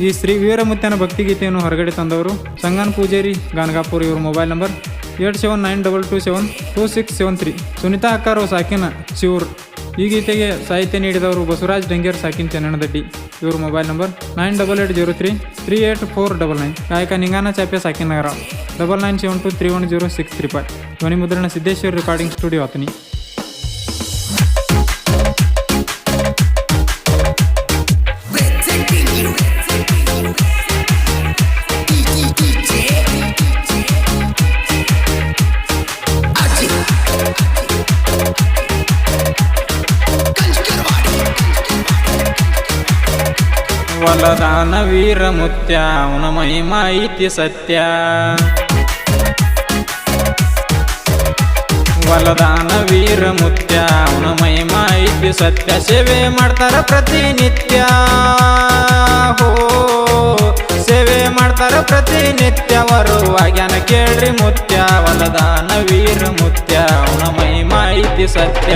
ಈ ಶ್ರೀ ವೀರಮುತ್ಯನ ಭಕ್ತಿಗೀತೆಯನ್ನು ಹೊರಗಡೆ ತಂದವರು ಸಂಗನ್ ಪೂಜಾರಿ ಗಾನಗಾಪುರ್. ಇವ್ರ ಮೊಬೈಲ್ ನಂಬರ್ 8792272673. ಸುನಿತಾ ಅಕ್ಕಾರು ಸಾಕಿನ ಶಿವರ್. ಈ ಗೀತೆಗೆ ಸಾಹಿತ್ಯ ನೀಡಿದವರು ಬಸವರಾಜ್ ಡಂಗೇರ್ ಸಾಕಿನ್ ಚೆನ್ನಣ್ಣದಡ್ಡಿ. ಇವ್ರ ಮೊಬೈಲ್ ನಂಬರ್ 9880338499. ಗಾಯಕ ನಿಂಗಾನ ಚಾಪ್ಯ ಸಾಕಿನ ನಗರ 9972310635. ಧ್ವನಿ ಮುದ್ರಣ ಸಿದ್ದೇಶ್ವರ್ ರೆಕಾರ್ಡಿಂಗ್ ಸ್ಟುಡಿಯೋ ಅತನಿ. ವಲದಾನ ವೀರಮುತ್ಯ ಅವನ ಮಹಿಮಾ ಐತಿ ಸತ್ಯ. ವಲದಾನ ವೀರಮುತ್ಯ ಅವನ ಮಹಿಮಾ ಐತಿ ಸತ್ಯ. ಸೇವೆ ಮಾಡ್ತಾರ ಪ್ರತಿನಿತ್ಯ. ಹೋ ಸೇವೆ ಮಾಡ್ತಾರ ಪ್ರತಿನಿತ್ಯ. ವರುವಾಗ್ಯಾನ ಕೇಳ್ರಿ ಮುತ್ಯ. ವಲದಾನ ವೀರಮುತ್ಯ ಅವನ ಮಹಿಮಾ ಐತಿ ಸತ್ಯ.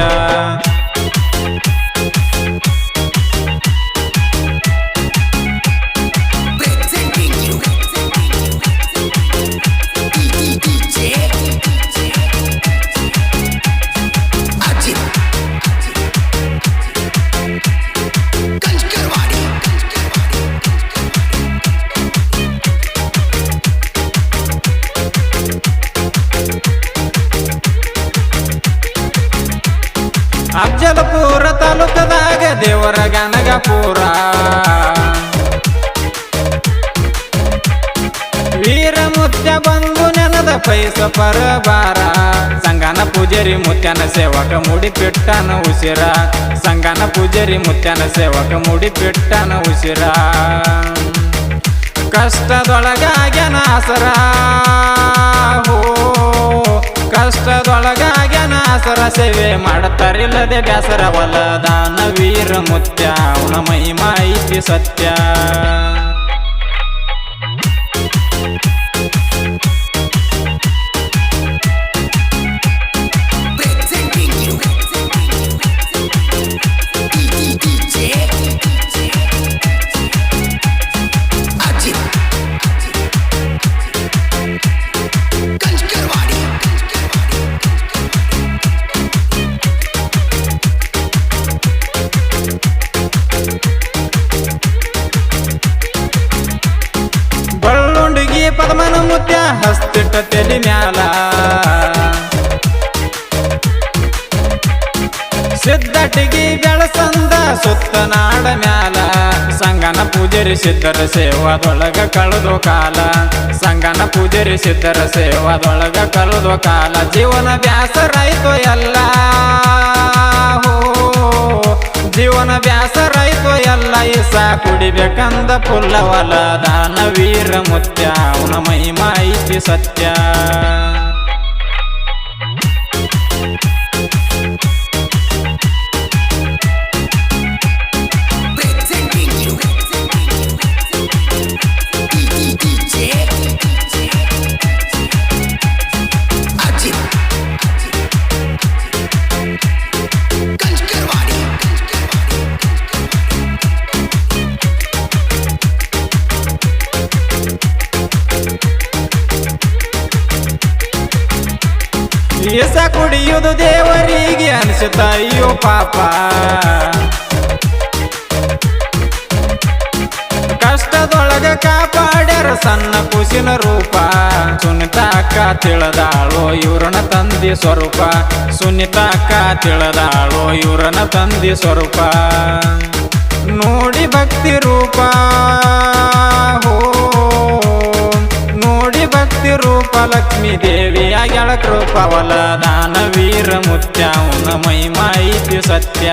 ಅಫಜಲಪುರ ತಾಲೂಕದಾಗ ದೇವರ ಗಾನಗಾಪುರ. ವೀರಮುತ್ಯ ಬಂದು ನೆನದ ಪೈಸ ಪರಬಾರ. ಸಂಗನ ಪೂಜಾರಿ ಮುತ್ಯನ ಸೇವಕ ಮುಡಿಪಿಟ್ಟನ ಉಸಿರ. ಸಂಗನ ಪೂಜಾರಿ ಮುತ್ಯನ ಸೇವಕ ಮುಡಿಪಿಟ್ಟನ ಉಸಿರ. ಕಷ್ಟದೊಳಗಾಗ್ಯನ ಆಸರ. ಹೋ ಕಷ್ಟದೊಳಗಾಗ್ಯನ ಆಸರ. ಸೇವೆ ಮಾಡುತ್ತಾರಿಲ್ಲದೆ ಬ್ಯಾಸರ. ವಲದಾನ ವೀರಮುತ್ಯ ಅವನ ಮಹಿಮಾ ಐತಿ ಸತ್ಯ. ಪದ್ಮನ ಮುತ್ಯ ಹಸ್ತಿಟ್ಟ ತೆಲಿ ಮ್ಯಾಲ. ಸಿದ್ದಟಿಗಿ ಬೆಳಸಂದ ಸುತ್ತ ನಾಡ ಮ್ಯಾಲ. ಸಂಗನ ಪೂಜಾರಿ ಸಿದ್ಧರ ಸೇವಾದೊಳಗ ಕಳೆದೋ ಕಾಲ. ಸಂಗನ ಪೂಜಾರಿ ಸಿದ್ಧರ ಸೇವಾದೊಳಗ ಕಳೆದೋ ಕಾಲ. ಜೀವನ ಬ್ಯಾಸರಾಯ್ತು ಎಲ್ಲ. ಜೀವನ ಬ್ಯಾಸರಾಯ್ತು ಎಲ್ಲ. ಇಸ ಕುಡಿಬೇಕಂದ ಪುಲ್ಲ. ವಲದಾನ ವೀರಮುತ್ಯ ಅವನ ಮಹಿಮಾ ಐತಿ ಸತ್ಯ. ಇಸ ಕುಡಿಯುವುದು ದೇವರಿಗೆ ಅನಿಸುತ್ತ ಅಯ್ಯೋ ಪಾಪ. ಕಷ್ಟದೊಳಗ ಕಾಪಾಡ್ಯಾರ ಸಣ್ಣ ಕುಸಿನ ರೂಪ. ಸುನಿತಾ ಅಕ್ಕ ತಿಳಿದಾಳೋ ಇವ್ರನ ತಂದೆ ಸ್ವರೂಪ. ಸುನಿತಾ ಅಕ್ಕ ತಿಳಿದಾಳೋ ಇವ್ರನ ತಂದೆ ಸ್ವರೂಪ. ನೋಡಿ ಭಕ್ತಿ ರೂಪ. ಹೋ ನೋಡಿ ಭಕ್ತಿ ರೂಪ. ಲಕ್ಷ್ಮೀ ದೇವಿ ಆಗ್ಯಾಳ ಕೃಪ. ವಲದಾನ ವೀರಮುತ್ಯ ಅವನ ಮಹಿಮಾ ಐತಿ ಸತ್ಯ.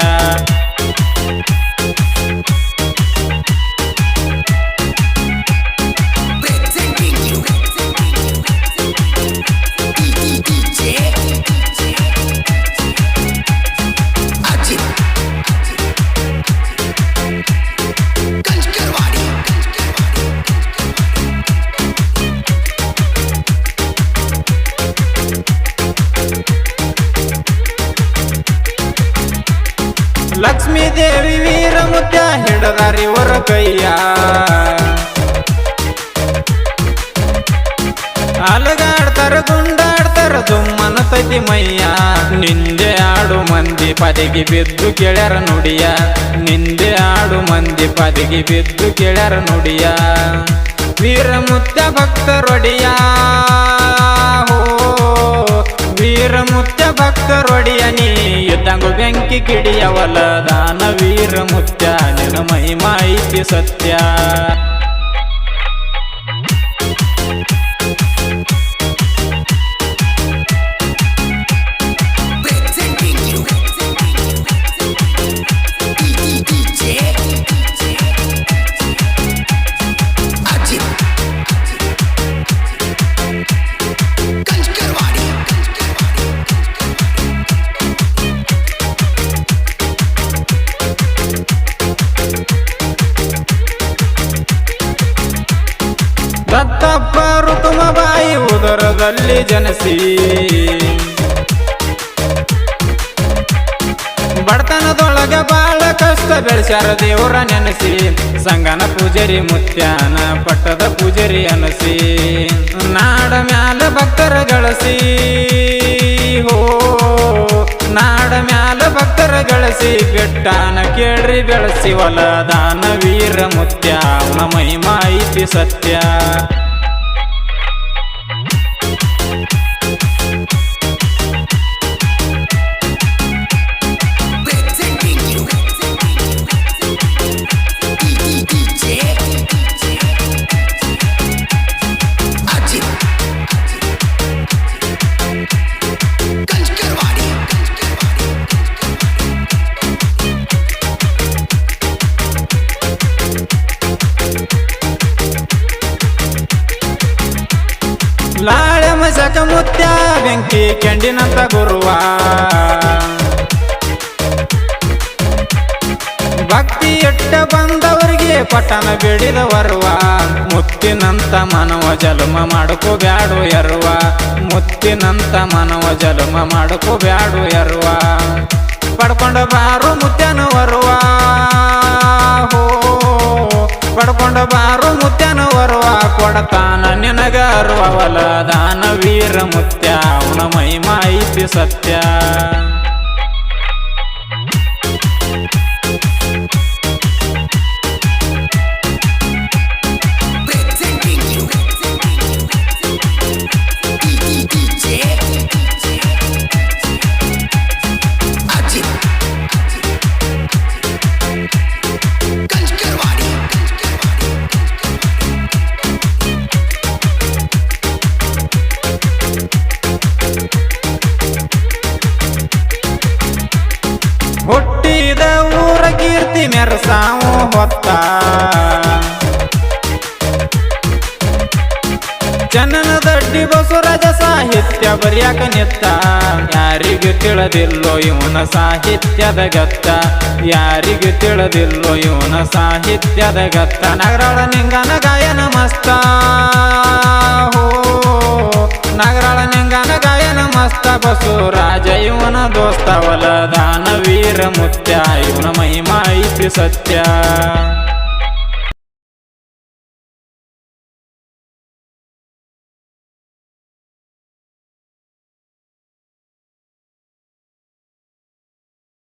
ಲಕ್ಷ್ಮೀ ದೇವಿ ವೀರಮುತ್ಯ ಹಿಡದಾರಿವರ ಕೈಯ. ಐತಿ ಮೈಯ ನಿಂದೆ ಆಡು ಮಂದಿ ಪದಿಗೆ ಬಿದ್ದು ಕೇಳ್ಯಾರ ನುಡಿಯ ನಿಂದೆ ಆಡು ಮಂದಿ ಪದಿಗೆ ಬಿದ್ದು ಕೇಳ್ಯಾರ ನುಡಿಯ ವೀರಮುತ್ಯ ಭಕ್ತರೊಡಿಯ ವೀರಮುತ್ಯ ಭಕ್ತರೊಡಿಯ ನೀ ಇದ್ದಂಗು ಬೆಂಕಿ ಕಿಡಿಯವಲ ದಾನ ವೀರಮುತ್ಯ ನಿನ್ನ ಮಹಿಮಾ ಐತಿ ಸತ್ಯ ದತ್ತಪ್ಪ ರುಕುಮಬಾಯಿ ಉದರದಲ್ಲಿ ಜನಸಿ ಬಡತನದೊಳಗೆ ಬಾಳ ಕಷ್ಟ ಬೆಳೆಸ್ಯಾರ ದೇವರ ನೆನೆಸಿ ಸಂಗನ ಪೂಜರಿ ಮುತ್ಯಾನ ಪಟ್ಟದ ಪೂಜರಿ ಅನಸಿ ನಾಡ ಮ್ಯಾಲ ಭಕ್ತರ ಗಳಿಸಿ ಹೋ ನಾಡ ಮ್ಯಾಲ ಭಕ್ತರ ಗಳಿಸಿ ಬೆಟ್ಟಾನ ಕೇಳ್ರಿ ಬೆಳೆಸಿ ಹೊಲ ದಾನ ವೀರ ಮುತ್ಯ ಅವನ ಮಹಿಮಾ ಐತಿ ಸತ್ಯ ಲಾಳೆ ಮಸಕ ಮುತ್ಯ ಬೆಂಕಿ ಕೆಂಡಿನಂತ ಗುರುವ ಭಕ್ತಿ ಎಟ್ಟ ಬಂದವರಿಗೆ ಪಟ್ಟಣ ಬೇಡಿದವರುವ ಮುತ್ತಿನಂತ ಮನವ ಜನ್ಮ ಮಾಡ್ಕೋ ಬ್ಯಾಡು ಎರುವ ಮುತ್ತಿನಂತ ಮನವ ಜನ್ಮ ಮಾಡ್ಕೋ ಬ್ಯಾಡು ಎರುವ ಪಡ್ಕೊಂಡ ಬಾರು ಮುತ್ಯನ ವರುವ ಪಡ್ಕೊಂಡ ಬಾರು ಮುತ್ಯನ ವರುವ ಕೊಡತಾನ ನಿನಗರುವವಲ ದಾನ ವೀರ ಮುತ್ಯ ಅವನ ಮಹಿಮಾ ಐತಿ ಸತ್ಯ ಹುಟ್ಟಿದ ಊರ ಕೀರ್ತಿ ಮೆರಸಾವು ಹೊತ್ತ ಚನ್ನನದಡ್ಡಿ ಬಸವರಾಜ ಸಾಹಿತ್ಯ ಬರಿಯಾಕ ನಿತ್ತ ಯಾರಿಗೂ ತಿಳಿದಿಲ್ಲೋ ಇವನ ಸಾಹಿತ್ಯದ ಗತ್ತ ಯಾರಿಗೂ ತಿಳಿದಿಲ್ಲೋ ಇವನ ಸಾಹಿತ್ಯದ ಗತ್ತ ನಗರಾಳ ನಿಂಗನ ಗಾಯನ ಮಸ್ತ ನಗರಾಳ ನಿಂಗನ ಗಾಯನ ಮಸ್ತ ಬಸವರಾಜ ಇವನ ದೋಸ್ತವಲ ದಾನ ವೀರ ಮುತ್ಯ ಇವನ ಮಹಿಮಾ ಐತಿ ಸತ್ಯ